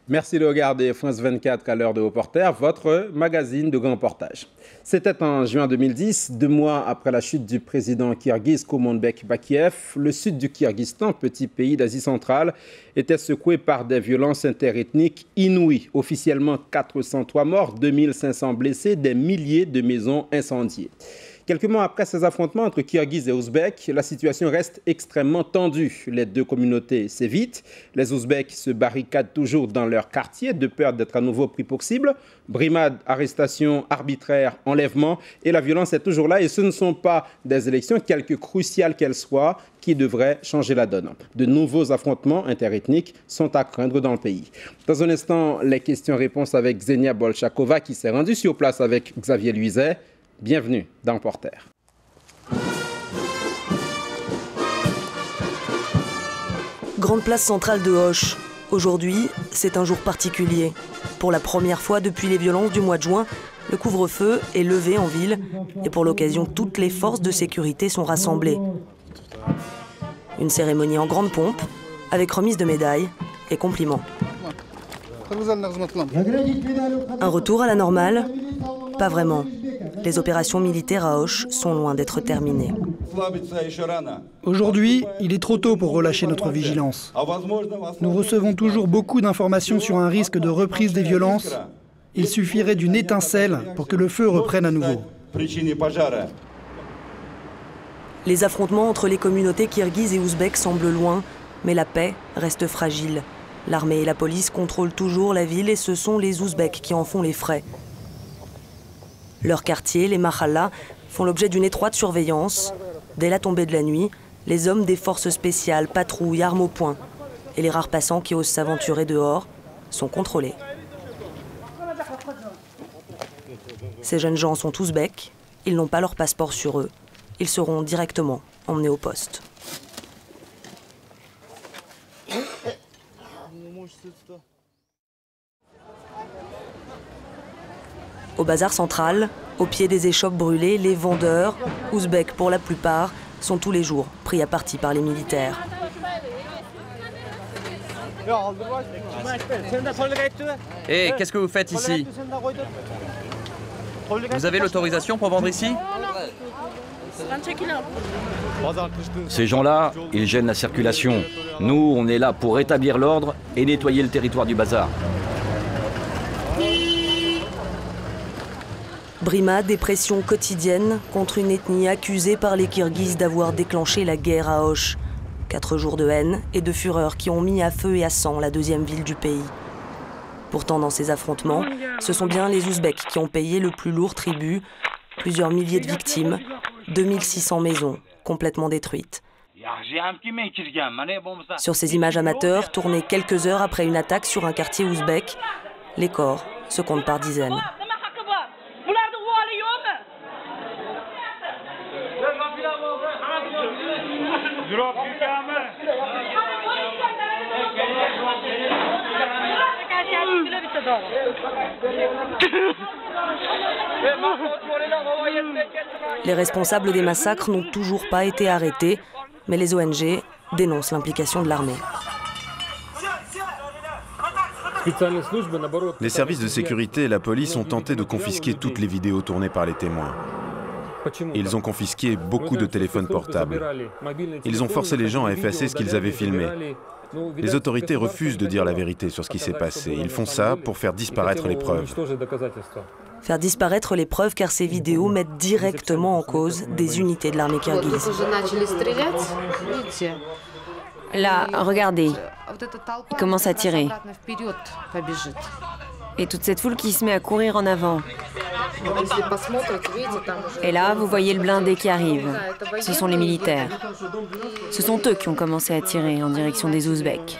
Merci de regarder France 24 à l'heure de reporter, votre magazine de grand reportage. C'était en juin 2010, 2 mois après la chute du président kirghize Kurmanbek Bakiev. Le sud du Kyrgyzstan, petit pays d'Asie centrale, était secoué par des violences interethniques inouïes. Officiellement 403 morts, 2500 blessés, des milliers de maisons incendiées. Quelques mois après ces affrontements entre Kirghizes et Ouzbeks, la situation reste extrêmement tendue. Les deux communautés s'évitent. Les Ouzbeks se barricadent toujours dans leur quartier de peur d'être à nouveau pris pour cible. Brimades, arrestations arbitraires, enlèvements et la violence est toujours là. Et ce ne sont pas des élections, quelque cruciales qu'elles soient, qui devraient changer la donne. De nouveaux affrontements interethniques sont à craindre dans le pays. Dans un instant, les questions-réponses avec Xenia Bolchakova qui s'est rendue sur place avec Xavier Luizet. Bienvenue dans Porter. Grande place centrale de Hoche. Aujourd'hui, c'est un jour particulier. Pour la première fois depuis les violences du mois de juin, le couvre-feu est levé en ville et pour l'occasion, toutes les forces de sécurité sont rassemblées. Une cérémonie en grande pompe, avec remise de médailles et compliments. Un retour à la normale? Pas vraiment. Les opérations militaires à Hoche sont loin d'être terminées. Aujourd'hui, il est trop tôt pour relâcher notre vigilance. Nous recevons toujours beaucoup d'informations sur un risque de reprise des violences. Il suffirait d'une étincelle pour que le feu reprenne à nouveau. Les affrontements entre les communautés kirghizes et ouzbeks semblent loin, mais la paix reste fragile. L'armée et la police contrôlent toujours la ville et ce sont les Ouzbeks qui en font les frais. Leurs quartiers, les mahallas, font l'objet d'une étroite surveillance. Dès la tombée de la nuit, les hommes des forces spéciales patrouillent armes au poing. Et les rares passants qui osent s'aventurer dehors sont contrôlés. Ces jeunes gens sont ouzbeks, ils n'ont pas leur passeport sur eux. Ils seront directement emmenés au poste. Au bazar central, au pied des échoppes brûlées, les vendeurs, ouzbeks pour la plupart, sont tous les jours pris à partie par les militaires. Hé, qu'est-ce que vous faites ici? Vous avez l'autorisation pour vendre ici? Ces gens-là, ils gênent la circulation. Nous, on est là pour rétablir l'ordre et nettoyer le territoire du bazar. Brimades et pressions quotidiennes contre une ethnie accusée par les Kirghizes d'avoir déclenché la guerre à Hoche. 4 jours de haine et de fureur qui ont mis à feu et à sang la deuxième ville du pays. Pourtant, dans ces affrontements, ce sont bien les Ouzbeks qui ont payé le plus lourd tribut. Plusieurs milliers de victimes, 2600 maisons complètement détruites. Sur ces images amateurs, tournées quelques heures après une attaque sur un quartier ouzbek, les corps se comptent par dizaines. Les responsables des massacres n'ont toujours pas été arrêtés, mais les ONG dénoncent l'implication de l'armée. Les services de sécurité et la police ont tenté de confisquer toutes les vidéos tournées par les témoins. Ils ont confisqué beaucoup de téléphones portables. Ils ont forcé les gens à effacer ce qu'ils avaient filmé. Les autorités refusent de dire la vérité sur ce qui s'est passé. Ils font ça pour faire disparaître les preuves. Faire disparaître les preuves car ces vidéos mettent directement en cause des unités de l'armée kirghize. Là, regardez, il commence à tirer. Et toute cette foule qui se met à courir en avant. Et là, vous voyez le blindé qui arrive. Ce sont les militaires. Ce sont eux qui ont commencé à tirer en direction des Ouzbeks.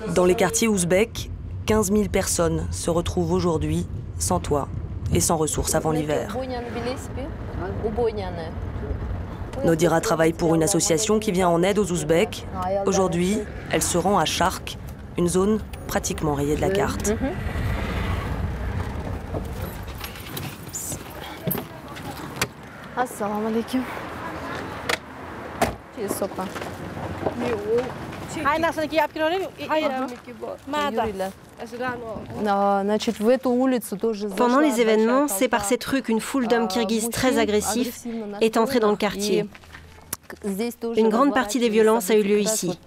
Dans les quartiers ouzbeks, 15 000 personnes se retrouvent aujourd'hui sans toit et sans ressources avant l'hiver. Nodira travaille pour une association qui vient en aide aux Ouzbeks. Aujourd'hui, elle se rend à Chark, une zone pratiquement rayée de la carte. Assalamu alaikum. Pendant les événements, c'est par cette rue qu'une foule d'hommes kirghizes très agressifs est entrée dans le quartier. Une grande partie des violences a eu lieu ici.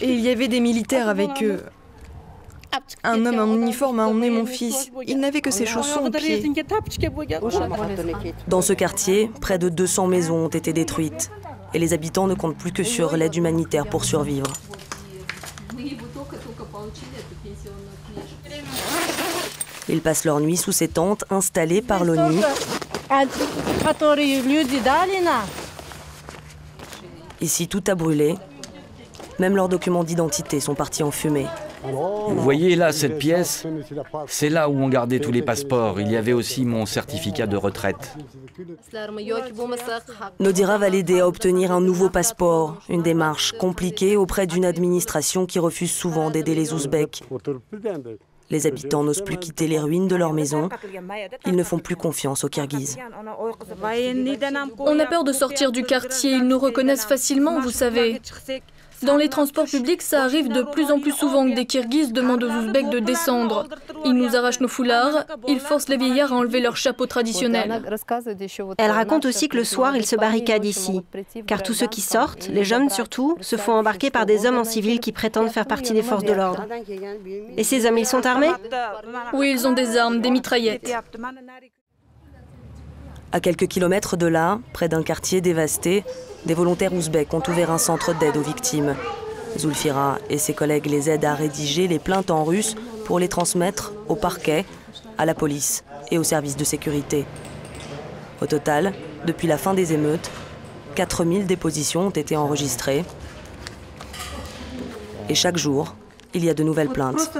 Et il y avait des militaires avec eux. Un homme en uniforme a emmené mon fils. Il n'avait que ses chaussons aux pieds. Dans ce quartier, près de 200 maisons ont été détruites. Et les habitants ne comptent plus que sur l'aide humanitaire pour survivre. Ils passent leur nuit sous ces tentes installées par l'ONU. Ici, tout a brûlé. Même leurs documents d'identité sont partis en fumée. Vous voyez là cette pièce? C'est là où on gardait tous les passeports. Il y avait aussi mon certificat de retraite. Nodira va l'aider à obtenir un nouveau passeport, une démarche compliquée auprès d'une administration qui refuse souvent d'aider les Ouzbeks. Les habitants n'osent plus quitter les ruines de leur maison. Ils ne font plus confiance aux Kirghizes. On a peur de sortir du quartier. Ils nous reconnaissent facilement, vous savez. Dans les transports publics, ça arrive de plus en plus souvent que des Kirghizes demandent aux Ouzbeks de descendre. Ils nous arrachent nos foulards, ils forcent les vieillards à enlever leur chapeau traditionnel. Elle raconte aussi que le soir, ils se barricadent ici, car tous ceux qui sortent, les jeunes surtout, se font embarquer par des hommes en civil qui prétendent faire partie des forces de l'ordre. Et ces hommes, ils sont armés? Oui, ils ont des armes, des mitraillettes. À quelques kilomètres de là, près d'un quartier dévasté, des volontaires ouzbeks ont ouvert un centre d'aide aux victimes. Zulfira et ses collègues les aident à rédiger les plaintes en russe pour les transmettre au parquet, à la police et aux services de sécurité. Au total, depuis la fin des émeutes, 4000 dépositions ont été enregistrées. Et chaque jour, il y a de nouvelles plaintes.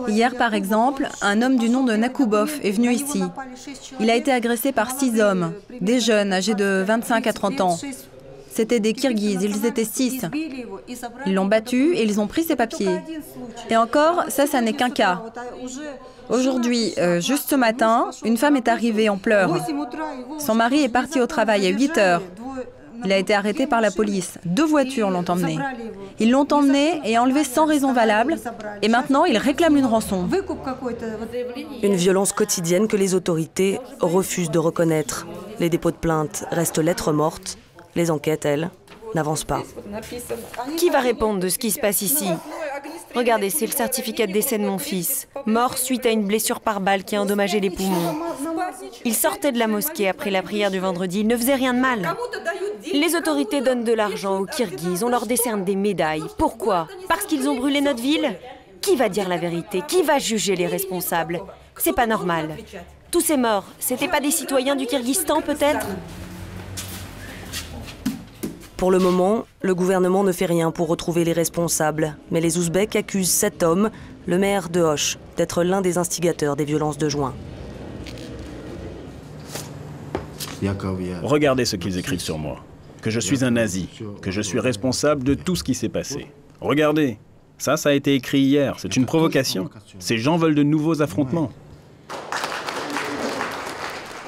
Hier, par exemple, un homme du nom de Nakoubov est venu ici. Il a été agressé par 6 hommes, des jeunes âgés de 25 à 30 ans. C'étaient des Kirghizes, ils étaient 6. Ils l'ont battu et ils ont pris ses papiers. Et encore, ça n'est qu'un cas. Aujourd'hui, juste ce matin, une femme est arrivée en pleurs. Son mari est parti au travail à 8 heures. Il a été arrêté par la police. 2 voitures l'ont emmené. Ils l'ont emmené et enlevé sans raison valable. Et maintenant, ils réclament une rançon. Une violence quotidienne que les autorités refusent de reconnaître. Les dépôts de plainte restent lettres mortes. Les enquêtes, elles, n'avancent pas. Qui va répondre de ce qui se passe ici? Regardez, c'est le certificat de décès de mon fils. Mort suite à une blessure par balle qui a endommagé les poumons. Il sortait de la mosquée après la prière du vendredi. Il ne faisait rien de mal. Les autorités donnent de l'argent aux Kirghizes. On leur décerne des médailles. Pourquoi? Parce qu'ils ont brûlé notre ville? Qui va dire la vérité? Qui va juger les responsables? C'est pas normal. Tous ces morts, c'était pas des citoyens du Kirghizistan peut-être? Pour le moment, le gouvernement ne fait rien pour retrouver les responsables. Mais les Ouzbeks accusent cet homme, le maire de Osh, d'être l'un des instigateurs des violences de juin. Regardez ce qu'ils écrivent sur moi. Que je suis un nazi, que je suis responsable de tout ce qui s'est passé. Regardez, ça a été écrit hier, c'est une provocation. Ces gens veulent de nouveaux affrontements.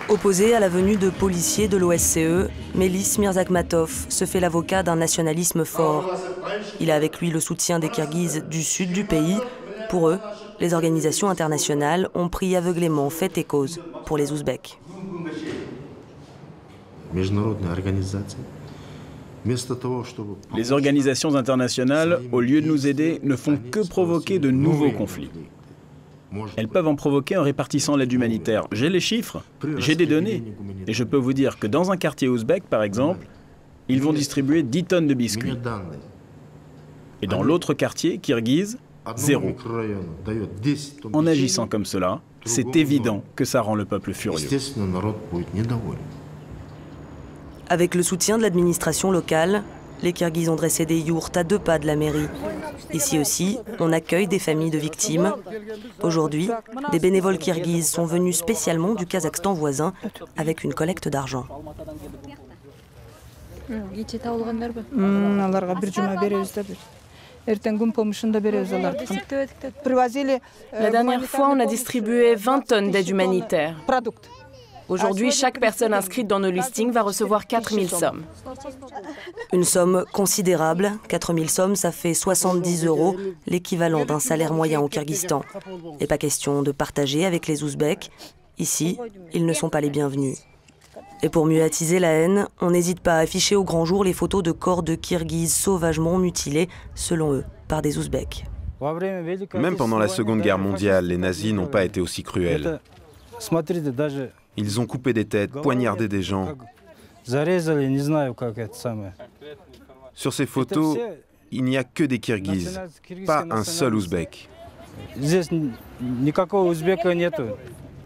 Opposé à la venue de policiers de l'OSCE, Melis Mirzakhmatov se fait l'avocat d'un nationalisme fort. Il a avec lui le soutien des Kirghizes du sud du pays. Pour eux, les organisations internationales ont pris aveuglément fait et cause pour les Ouzbeks. Les organisations internationales, au lieu de nous aider, ne font que provoquer de nouveaux conflits. Elles peuvent en provoquer en répartissant l'aide humanitaire. J'ai les chiffres, j'ai des données. Et je peux vous dire que dans un quartier ouzbek, par exemple, ils vont distribuer 10 tonnes de biscuits. Et dans l'autre quartier, kirghize, 0. En agissant comme cela, c'est évident que ça rend le peuple furieux. Avec le soutien de l'administration locale, les Kirghizes ont dressé des yourtes à 2 pas de la mairie. Ici aussi, on accueille des familles de victimes. Aujourd'hui, des bénévoles kirghizes sont venus spécialement du Kazakhstan voisin avec une collecte d'argent. La dernière fois, on a distribué 20 tonnes d'aide humanitaire. Aujourd'hui, chaque personne inscrite dans nos listings va recevoir 4000 sommes. Une somme considérable. 4000 sommes, ça fait 70 €, l'équivalent d'un salaire moyen au Kyrgyzstan. Et pas question de partager avec les Ouzbeks. Ici, ils ne sont pas les bienvenus. Et pour mieux attiser la haine, on n'hésite pas à afficher au grand jour les photos de corps de Kirghizes sauvagement mutilés, selon eux, par des Ouzbeks. Même pendant la Seconde Guerre mondiale, les nazis n'ont pas été aussi cruels. Ils ont coupé des têtes, poignardé des gens. Sur ces photos, il n'y a que des Kirghizes, pas un seul Ouzbek.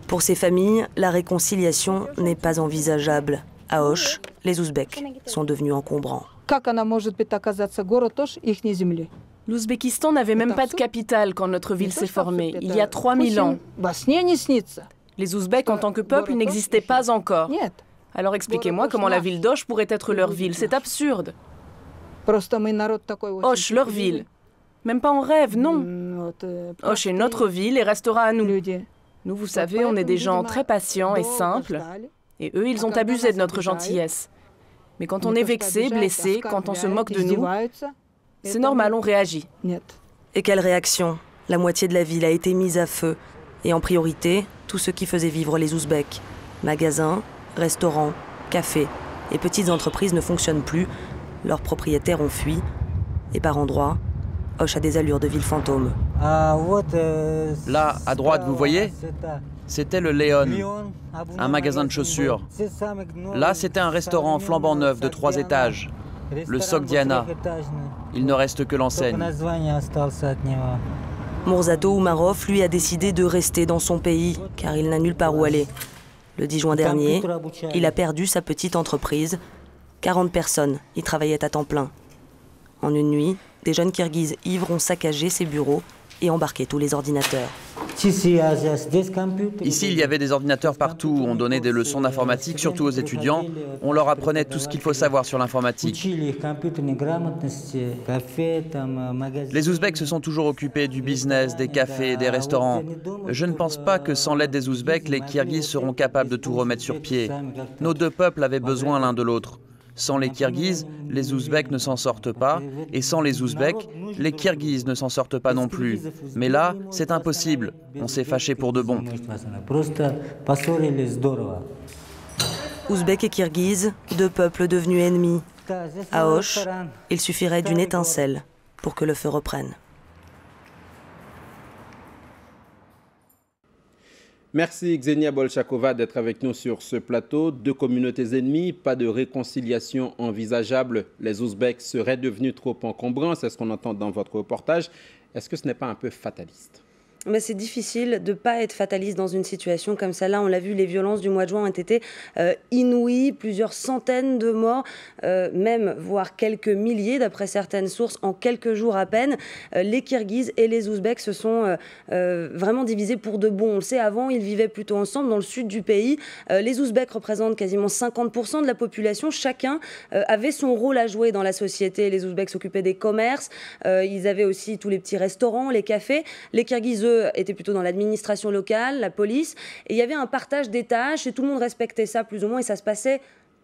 Pour ces familles, la réconciliation n'est pas envisageable. À Osh, les Ouzbeks sont devenus encombrants. L'Ouzbékistan n'avait même pas de capitale quand notre ville s'est formée, il y a 3000 ans. Les Ouzbeks, en tant que peuple, n'existaient pas encore. Alors expliquez-moi comment la ville d'Osh pourrait être leur ville, c'est absurde. Osh, leur ville. Même pas en rêve, non. Osh est notre ville et restera à nous. Nous, vous savez, on est des gens très patients et simples, et eux, ils ont abusé de notre gentillesse. Mais quand on est vexé, blessé, quand on se moque de nous, c'est normal, on réagit. Et quelle réaction? La moitié de la ville a été mise à feu. Et en priorité, tout ce qui faisait vivre les Ouzbeks. Magasins, restaurants, cafés et petites entreprises ne fonctionnent plus. Leurs propriétaires ont fui. Et par endroits, Osh a des allures de ville fantôme. Là, à droite, vous voyez? C'était le Léon, un magasin de chaussures. Là, c'était un restaurant flambant neuf de 3 étages. Le Sogdiana. Il ne reste que l'enseigne. Mourzato Oumarov, lui, a décidé de rester dans son pays, car il n'a nulle part où aller. Le 10 juin dernier, il a perdu sa petite entreprise. 40 personnes y travaillaient à temps plein. En une nuit, des jeunes Kirghizes ivres ont saccagé ses bureaux et embarqué tous les ordinateurs. Ici, il y avait des ordinateurs partout. On donnait des leçons d'informatique, surtout aux étudiants. On leur apprenait tout ce qu'il faut savoir sur l'informatique. Les Ouzbeks se sont toujours occupés du business, des cafés, des restaurants. Je ne pense pas que sans l'aide des Ouzbeks, les Kirghizes seront capables de tout remettre sur pied. Nos deux peuples avaient besoin l'un de l'autre. Sans les Kirghizes, les Ouzbeks ne s'en sortent pas, et sans les Ouzbeks, les Kirghizes ne s'en sortent pas non plus. Mais là, c'est impossible. On s'est fâchés pour de bon. Ouzbeks et Kirghizes, deux peuples devenus ennemis. À Osh, il suffirait d'une étincelle pour que le feu reprenne. Merci Ksenia Bolchakova d'être avec nous sur ce plateau. Deux communautés ennemies, pas de réconciliation envisageable. Les Ouzbeks seraient devenus trop encombrants, c'est ce qu'on entend dans votre reportage. Est-ce que ce n'est pas un peu fataliste ? Mais c'est difficile de ne pas être fataliste dans une situation comme celle-là. On l'a vu, les violences du mois de juin ont été inouïes, plusieurs centaines de morts, même voire quelques milliers d'après certaines sources, en quelques jours à peine. Les Kirghizes et les Ouzbeks se sont vraiment divisés pour de bon. On le sait, avant, ils vivaient plutôt ensemble dans le sud du pays. Les Ouzbeks représentent quasiment 50% de la population. Chacun avait son rôle à jouer dans la société. Les Ouzbeks s'occupaient des commerces. Ils avaient aussi tous les petits restaurants, les cafés. Les Kirghizes, eux, étaient plutôt dans l'administration locale, la police, et il y avait un partage des tâches et tout le monde respectait ça plus ou moins et ça se passait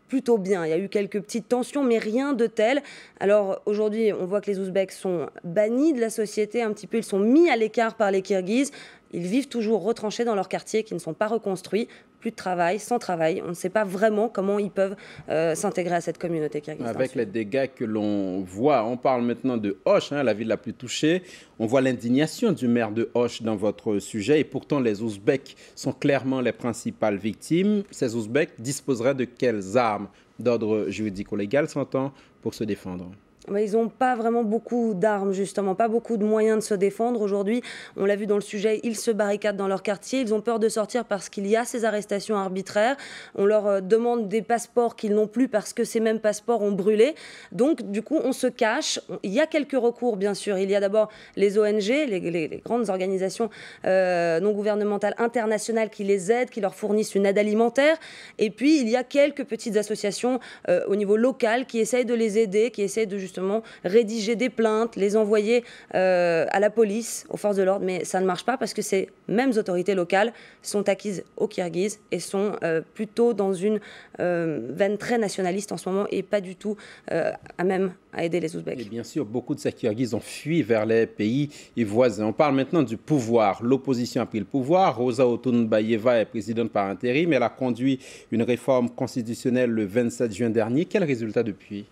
plutôt bien. Il y a eu quelques petites tensions, mais rien de tel. Alors aujourd'hui, on voit que les Ouzbeks sont bannis de la société un petit peu, ils sont mis à l'écart par les Kirghizes. Ils vivent toujours retranchés dans leurs quartiers qui ne sont pas reconstruits. Plus de travail, sans travail. On ne sait pas vraiment comment ils peuvent s'intégrer à cette communauté kirghize. Avec les dégâts que l'on voit, on parle maintenant de Osh, la ville la plus touchée. On voit l'indignation du maire de Osh dans votre sujet. Et pourtant, les Ouzbeks sont clairement les principales victimes. Ces Ouzbeks disposeraient de quelles armes d'ordre juridico-légal, s'entend, pour se défendre ? Ils n'ont pas vraiment beaucoup d'armes, justement, pas beaucoup de moyens de se défendre. Aujourd'hui, on l'a vu dans le sujet, ils se barricadent dans leur quartier. Ils ont peur de sortir parce qu'il y a ces arrestations arbitraires. On leur demande des passeports qu'ils n'ont plus parce que ces mêmes passeports ont brûlé. Donc, du coup, on se cache. Il y a quelques recours, bien sûr. Il y a d'abord les ONG, les grandes organisations non gouvernementales internationales qui les aident, qui leur fournissent une aide alimentaire. Et puis, il y a quelques petites associations au niveau local qui essayent de les aider, qui essayent de justement justement rédiger des plaintes, les envoyer à la police, aux forces de l'ordre, mais ça ne marche pas parce que ces mêmes autorités locales sont acquises aux Kirghizes et sont plutôt dans une veine très nationaliste en ce moment et pas du tout à même à aider les Ouzbeks. Et bien sûr, beaucoup de ces Kirghizes ont fui vers les pays voisins. On parle maintenant du pouvoir. L'opposition a pris le pouvoir. Rosa Otunbayeva est présidente par intérim. Elle a conduit une réforme constitutionnelle le 27 juin dernier. Quel résultat depuis ?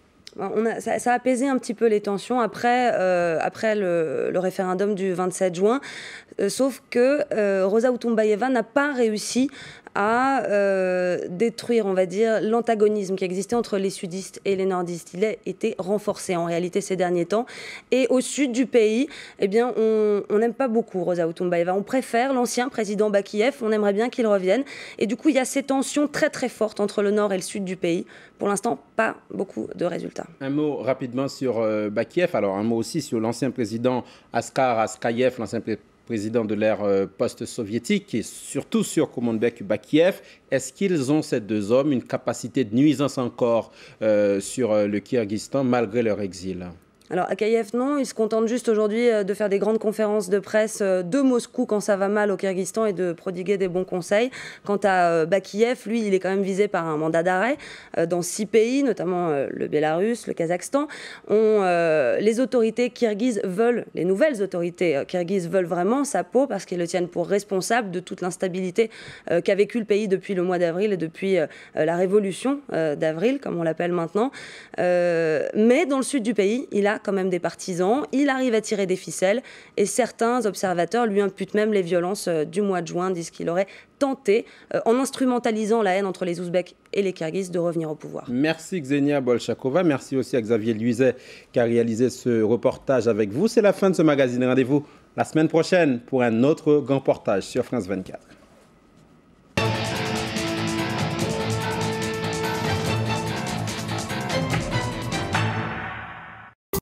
Ça a apaisé un petit peu les tensions après le référendum du 27 juin. Sauf que Rosa Otunbayeva n'a pas réussi à détruire, on va dire, l'antagonisme qui existait entre les sudistes et les nordistes. Il a été renforcé en réalité ces derniers temps. Et au sud du pays, eh bien, on n'aime pas beaucoup Rosa Otunbayeva. On préfère l'ancien président Bakiev, on aimerait bien qu'il revienne. Et du coup, il y a ces tensions très très fortes entre le nord et le sud du pays. Pour l'instant, pas beaucoup de résultats. Un mot rapidement sur Bakiev, alors un mot aussi sur l'ancien président Askar Akayev, l'ancien président de l'ère post-soviétique et surtout sur Kurmanbek Bakiev. Est-ce qu'ils ont, ces deux hommes, une capacité de nuisance encore sur le Kyrgyzstan malgré leur exil ? Alors Akayev, non, il se contente juste aujourd'hui de faire des grandes conférences de presse de Moscou quand ça va mal au Kyrgyzstan et de prodiguer des bons conseils. Quant à Bakiev, lui, il est quand même visé par un mandat d'arrêt dans 6 pays, notamment le Bélarus, le Kazakhstan. Les autorités kirghizes veulent, les nouvelles autorités kirghizes veulent vraiment sa peau parce qu'ils le tiennent pour responsable de toute l'instabilité qu'a vécu le pays depuis le mois d'avril et depuis la révolution d'avril, comme on l'appelle maintenant. Mais dans le sud du pays, il a quand même des partisans, il arrive à tirer des ficelles et certains observateurs lui imputent même les violences du mois de juin, disent qu'il aurait tenté, en instrumentalisant la haine entre les Ouzbeks et les Kirghizes, de revenir au pouvoir. Merci Ksenia Bolchakova, merci aussi à Xavier Luizet qui a réalisé ce reportage avec vous. C'est la fin de ce magazine. Rendez-vous la semaine prochaine pour un autre grand reportage sur France 24.